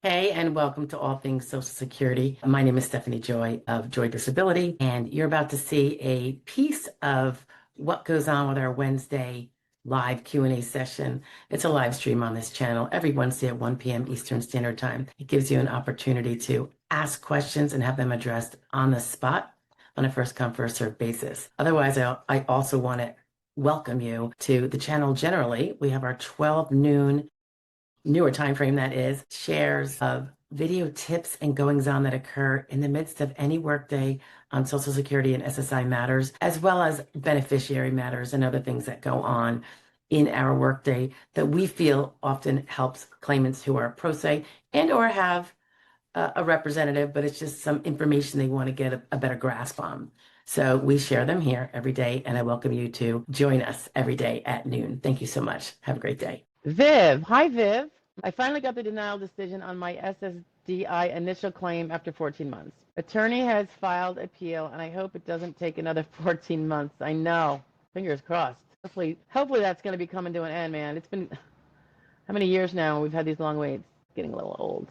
Hey, and welcome to All Things Social Security. My name is Stephanie Joy of Joy Disability, and you're about to see a piece of what goes on with our Wednesday live Q&A session. It's a live stream on this channel every Wednesday at 1 p.m. Eastern Standard Time. It gives you an opportunity to ask questions and have them addressed on the spot on a first come, first served basis. Otherwise, I also want to welcome you to the channel generally. We have our 12 noon newer time frame, that is, shares of video tips and goings on that occur in the midst of any workday on Social Security and SSI matters, as well as beneficiary matters and other things that go on in our workday that we feel often helps claimants who are pro se and or have a representative, but it's just some information they want to get a better grasp on. So we share them here every day, and I welcome you to join us every day at noon. Thank you so much. Have a great day. Viv, hi Viv. I finally got the denial decision on my SSDI initial claim after 14 months. Attorney has filed appeal, and I hope it doesn't take another 14 months. I know. Fingers crossed. Hopefully that's going to be coming to an end, man. It's been how many years now we've had these long waits? Getting a little old.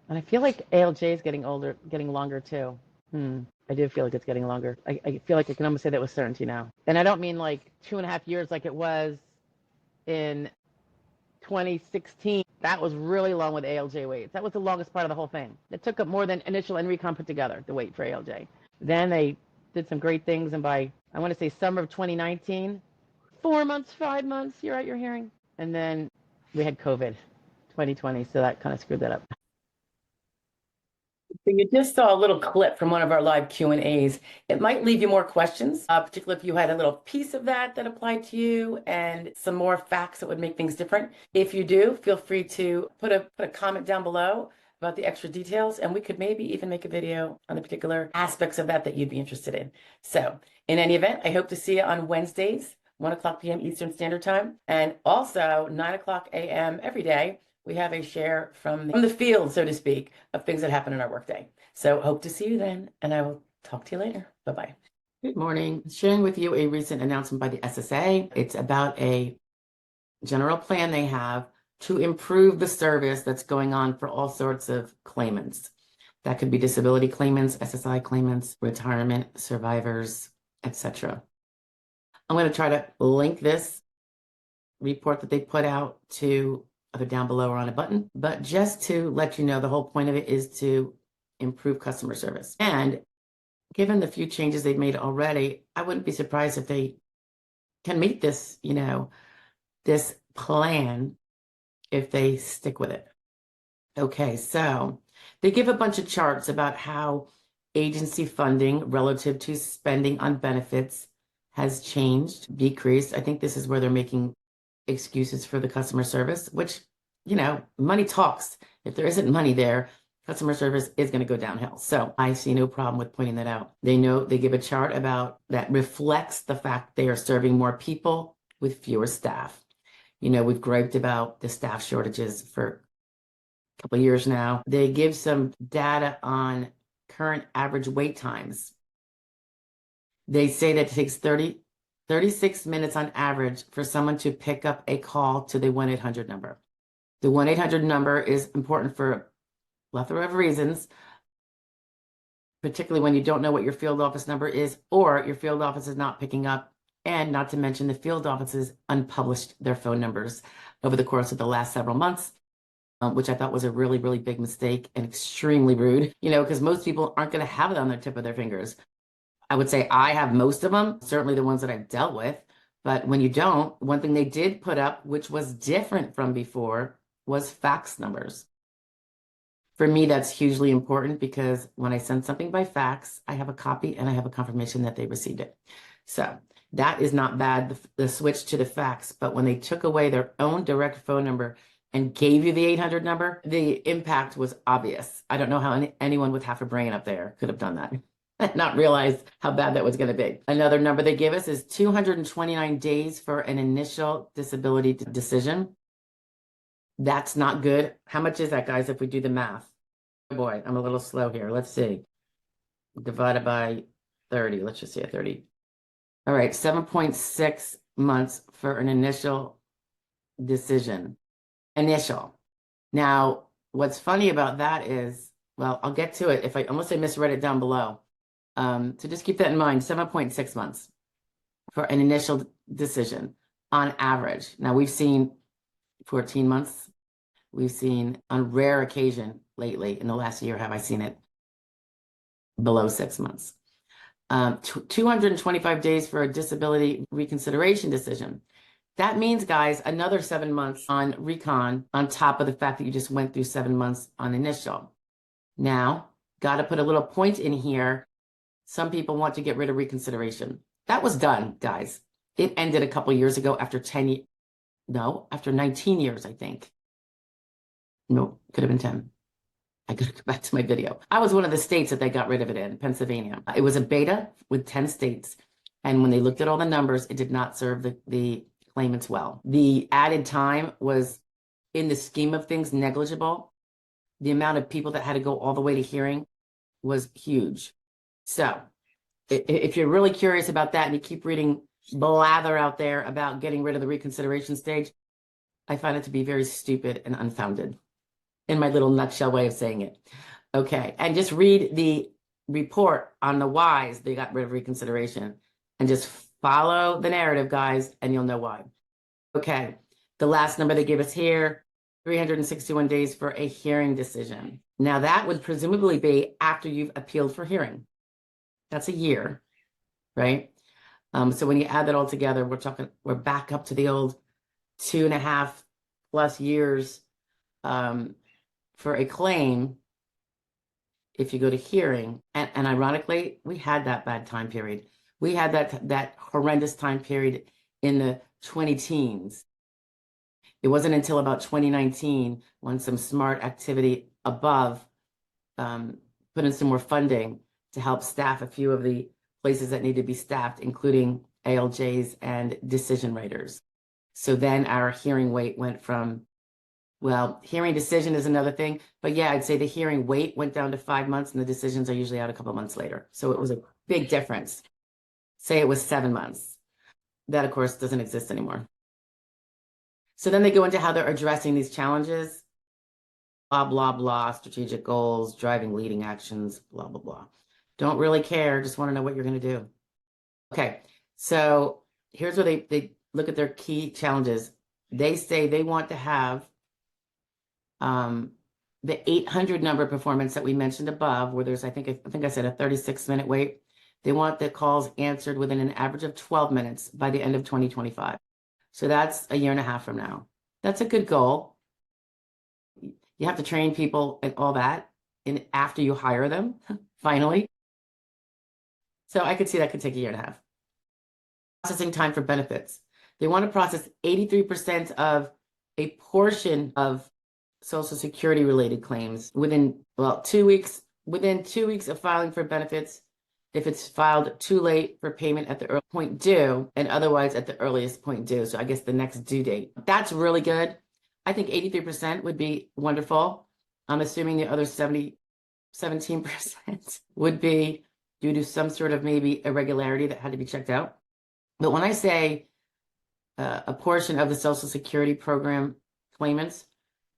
And I feel like ALJ is getting older, getting longer too. I do feel like it's getting longer. I feel like I can almost say that with certainty now. And I don't mean like 2.5 years like it was in 2016. That was really long with ALJ waits. That was the longest part of the whole thing. It took up more than initial and recon put together to wait for ALJ. Then they did some great things, and by, I want to say, summer of 2019, 4 months, 5 months, you're at your hearing. And then we had COVID 2020, so that kind of screwed that up. So you just saw a little clip from one of our live Q&As. It might leave you more questions, particularly if you had a little piece of that applied to you and some more facts that would make things different. If you do, feel free to put a comment down below about the extra details, and we could maybe even make a video on the particular aspects of that you'd be interested in. So in any event, I hope to see you on Wednesdays, 1 p.m. Eastern Standard Time, and also 9 a.m. every day. We have a share from the field, so to speak, of things that happen in our workday. So hope to see you then, and I will talk to you later. Bye-bye. Good morning. Sharing with you a recent announcement by the SSA. It's about a general plan they have to improve the service that's going on for all sorts of claimants. That could be disability claimants, SSI claimants, retirement, survivors, etc. I'm going to try to link this report that they put out to either down below or on a button, but just to let you know, the whole point of it is to improve customer service. And given the few changes they've made already, I wouldn't be surprised if they can meet this, this plan if they stick with it. Okay, so they give a bunch of charts about how agency funding relative to spending on benefits has changed, decreased. I think this is where they're making excuses for the customer service, which, money talks. If there isn't money there, customer service is going to go downhill. So I see no problem with pointing that out. They give a chart about that reflects the fact they are serving more people with fewer staff. We've griped about the staff shortages for a couple of years now. They give some data on current average wait times. They say that it takes 36 minutes on average for someone to pick up a call to the 1-800 number. The 1-800 number is important for a plethora of reasons, particularly when you don't know what your field office number is or your field office is not picking up, and not to mention the field offices unpublished their phone numbers over the course of the last several months, which I thought was a really, really big mistake and extremely rude, because most people aren't going to have it on the tip of their fingers. I would say I have most of them, certainly the ones that I've dealt with. But when you don't, one thing they did put up, which was different from before, was fax numbers. For me, that's hugely important because when I send something by fax, I have a copy and I have a confirmation that they received it. So that is not bad, the switch to the fax. But when they took away their own direct phone number and gave you the 800 number, the impact was obvious. I don't know how anyone with half a brain up there could have done that. Not realize how bad that was going to be. Another number they give us is 229 days for an initial disability decision. That's not good. How much is that, guys, if we do the math? Oh boy, I'm a little slow here. Let's see. Divided by 30. Let's just say a 30. All right, 7.6 months for an initial decision. Initial. Now, what's funny about that is, well, I'll get to it unless I misread it down below. So just keep that in mind, 7.6 months for an initial decision on average. Now we've seen 14 months. We've seen on rare occasion lately in the last year, have I seen it below 6 months. 225 days for a disability reconsideration decision. That means, guys, another 7 months on recon on top of the fact that you just went through 7 months on initial. Now, got to put a little point in here. Some people want to get rid of reconsideration. That was done, guys. It ended a couple years ago after 10, no, after 19 years, I think. No, could have been 10. I gotta go back to my video. I was one of the states that they got rid of it in, Pennsylvania. It was a beta with 10 states. And when they looked at all the numbers, it did not serve the claimants well. The added time was, in the scheme of things, negligible. The amount of people that had to go all the way to hearing was huge. So if you're really curious about that and you keep reading blather out there about getting rid of the reconsideration stage, I find it to be very stupid and unfounded, in my little nutshell way of saying it. Okay, and just read the report on the whys they got rid of reconsideration and just follow the narrative, guys, and you'll know why. Okay, the last number they give us here, 361 days for a hearing decision. Now that would presumably be after you've appealed for hearing. That's a year, right? So when you add that all together, we're back up to the old 2.5+ years for a claim if you go to hearing. And ironically, we had that bad time period. We had that horrendous time period in the 20 teens. It wasn't until about 2019 when some smart activity above put in some more funding to help staff a few of the places that need to be staffed, including ALJs and decision writers. So then our hearing wait went from, well, hearing decision is another thing, but yeah, I'd say the hearing wait went down to 5 months and the decisions are usually out a couple of months later. So it was a big difference. Say it was 7 months. That, of course, doesn't exist anymore. So then they go into how they're addressing these challenges, blah, blah, blah, strategic goals, driving leading actions, blah, blah, blah. Don't really care, just want to know what you're going to do. Okay, so here's where they look at their key challenges. They say they want to have the 800 number performance that we mentioned above, where there's, I think I said a 36-minute wait. They want the calls answered within an average of 12 minutes by the end of 2025. So that's a year and a half from now. That's a good goal. You have to train people and all that after you hire them, finally. So I could see that could take a year and a half. Processing time for benefits. They want to process 83% of a portion of Social Security related claims within 2 weeks. Within 2 weeks of filing for benefits, if it's filed too late for payment at the early point due, and otherwise at the earliest point due. So I guess the next due date. That's really good. I think 83% would be wonderful. I'm assuming the other 17% would be due to some sort of maybe irregularity that had to be checked out. But when I say a portion of the Social Security program claimants,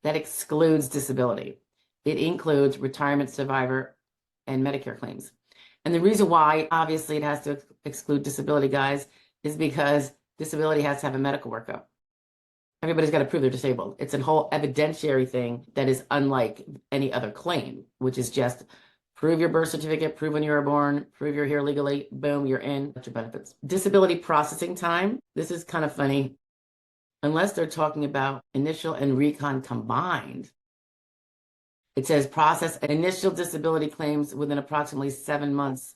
that excludes disability. It includes retirement, survivor, and Medicare claims. And the reason why, obviously, it has to exclude disability, guys, is because disability has to have a medical workup. Everybody's got to prove they're disabled. It's a whole evidentiary thing that is unlike any other claim, which is just prove your birth certificate, prove when you were born, prove you're here legally, boom, you're in, get your benefits. Disability processing time. This is kind of funny. Unless they're talking about initial and recon combined, it says process initial disability claims within approximately 7 months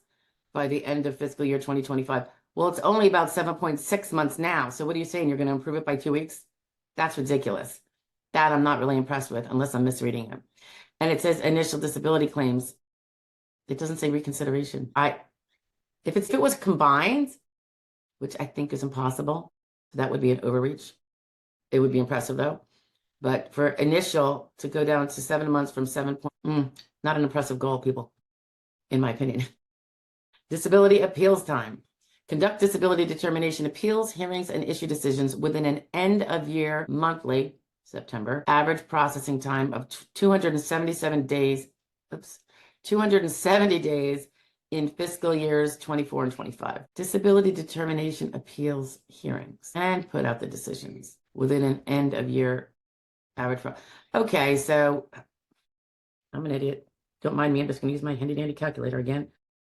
by the end of fiscal year 2025. Well, it's only about 7.6 months now. So what are you saying? You're going to improve it by 2 weeks? That's ridiculous. That I'm not really impressed with, unless I'm misreading it. And it says initial disability claims. It doesn't say reconsideration. If it was combined, which I think is impossible, that would be an overreach. It would be impressive though. But for initial to go down to 7 months from 7 not an impressive goal, people, in my opinion. Disability appeals time. Conduct disability determination appeals, hearings, and issue decisions within an end of year monthly September. Average processing time of 277 days. Oops. 270 days in fiscal years 24 and 25. Disability determination appeals hearings and put out the decisions within an end of year average. Okay, so I'm an idiot. Don't mind me. I'm just going to use my handy dandy calculator again.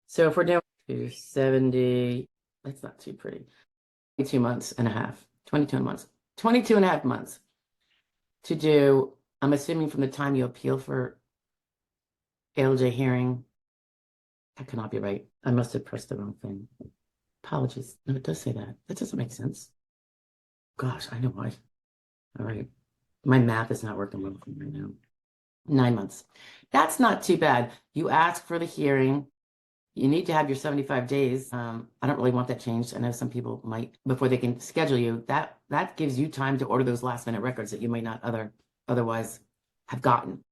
So if we're doing 270, that's not too pretty. 22 months and a half, 22 months, 22 and a half months to do, I'm assuming from the time you appeal for ALJ hearing. That cannot be right. I must have pressed the wrong thing. Apologies. No, it does say that. That doesn't make sense. Gosh, I know why. All right. My math is not working well for me right now. 9 months. That's not too bad. You ask for the hearing. You need to have your 75 days. I don't really want that changed. I know some people might, before they can schedule you, that gives you time to order those last minute records that you might not otherwise have gotten,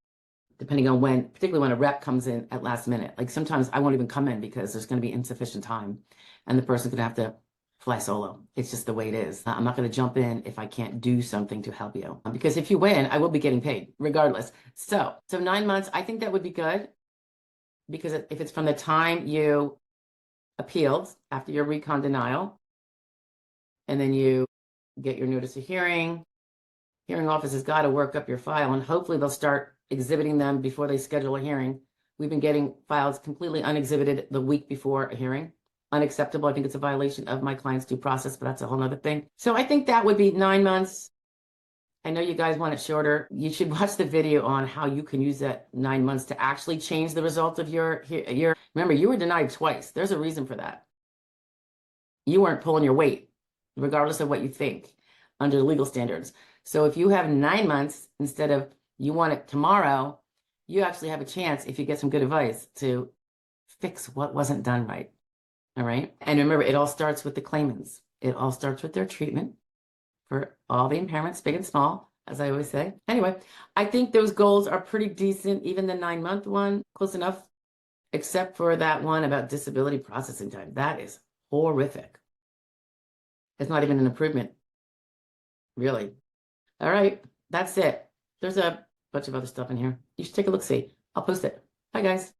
depending on when, particularly when a rep comes in at last minute. Like sometimes I won't even come in because there's going to be insufficient time and the person's going to have to fly solo. It's just the way it is. I'm not going to jump in if I can't do something to help you. Because if you win, I will be getting paid regardless. So 9 months, I think that would be good. Because if it's from the time you appealed after your recon denial, and then you get your notice of hearing office has got to work up your file, and hopefully they'll start exhibiting them before they schedule a hearing. We've been getting files completely unexhibited the week before a hearing. Unacceptable. I think it's a violation of my client's due process, but that's a whole other thing. So I think that would be 9 months. I know you guys want it shorter. You should watch the video on how you can use that 9 months to actually change the result of your. Remember, you were denied twice. There's a reason for that. You weren't pulling your weight, regardless of what you think, under legal standards. So if you have 9 months instead of you want it tomorrow, you actually have a chance, if you get some good advice, to fix what wasn't done right. All right. And remember, it all starts with the claimants. It all starts with their treatment for all the impairments, big and small, as I always say. Anyway, I think those goals are pretty decent. Even the 9-month one, close enough, except for that one about disability processing time. That is horrific. It's not even an improvement, really. All right, that's it. There's a bunch of other stuff in here. You should take a look, see. I'll post it. Bye, guys.